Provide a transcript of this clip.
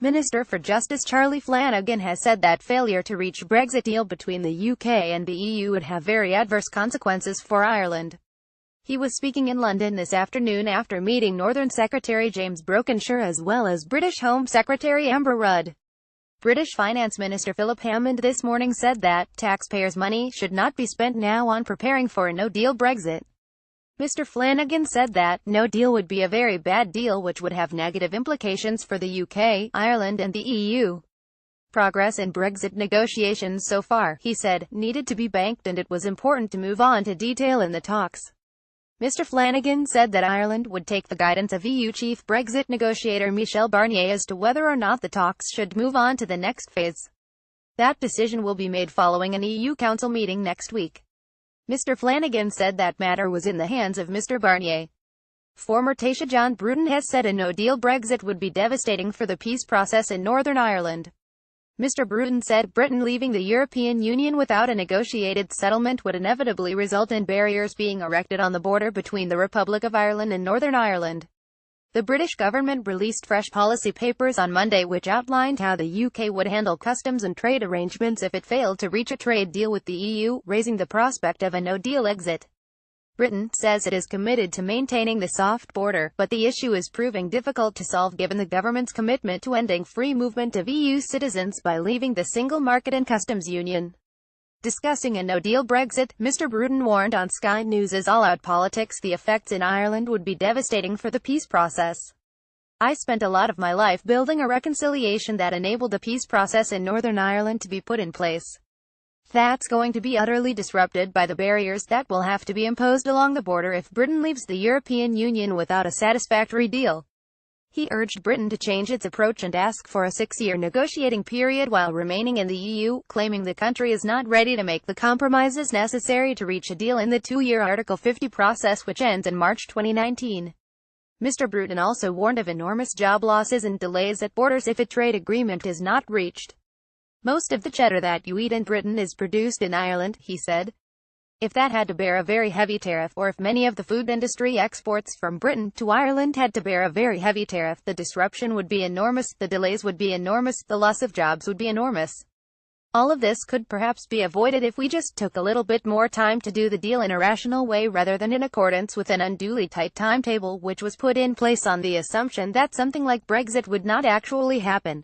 Minister for Justice Charlie Flanagan has said that failure to reach a Brexit deal between the UK and the EU would have very adverse consequences for Ireland. He was speaking in London this afternoon after meeting Northern Secretary James Brokenshire as well as British Home Secretary Amber Rudd. British Finance Minister Philip Hammond this morning said that taxpayers' money should not be spent now on preparing for a no-deal Brexit. Mr. Flanagan said that no deal would be a very bad deal which would have negative implications for the UK, Ireland and the EU. Progress in Brexit negotiations so far, he said, needed to be banked and it was important to move on to detail in the talks. Mr. Flanagan said that Ireland would take the guidance of EU chief Brexit negotiator Michel Barnier as to whether or not the talks should move on to the next phase. That decision will be made following an EU Council meeting next week. Mr. Flanagan said that matter was in the hands of Mr. Barnier. Former Taoiseach John Bruton has said a no-deal Brexit would be devastating for the peace process in Northern Ireland. Mr. Bruton said Britain leaving the European Union without a negotiated settlement would inevitably result in barriers being erected on the border between the Republic of Ireland and Northern Ireland. The British government released fresh policy papers on Monday which outlined how the UK would handle customs and trade arrangements if it failed to reach a trade deal with the EU, raising the prospect of a no-deal exit. Britain says it is committed to maintaining the soft border, but the issue is proving difficult to solve given the government's commitment to ending free movement of EU citizens by leaving the single market and customs union. Discussing a no-deal Brexit, Mr. Bruton warned on Sky News' all-out politics the effects in Ireland would be devastating for the peace process. I spent a lot of my life building a reconciliation that enabled a peace process in Northern Ireland to be put in place. That's going to be utterly disrupted by the barriers that will have to be imposed along the border if Britain leaves the European Union without a satisfactory deal. He urged Britain to change its approach and ask for a 6-year negotiating period while remaining in the EU, claiming the country is not ready to make the compromises necessary to reach a deal in the 2-year Article 50 process which ends in March 2019. Mr. Bruton also warned of enormous job losses and delays at borders if a trade agreement is not reached. Most of the cheddar that you eat in Britain is produced in Ireland, he said. If that had to bear a very heavy tariff, or if many of the food industry exports from Britain to Ireland had to bear a very heavy tariff, the disruption would be enormous, the delays would be enormous, the loss of jobs would be enormous. All of this could perhaps be avoided if we just took a little bit more time to do the deal in a rational way rather than in accordance with an unduly tight timetable which was put in place on the assumption that something like Brexit would not actually happen.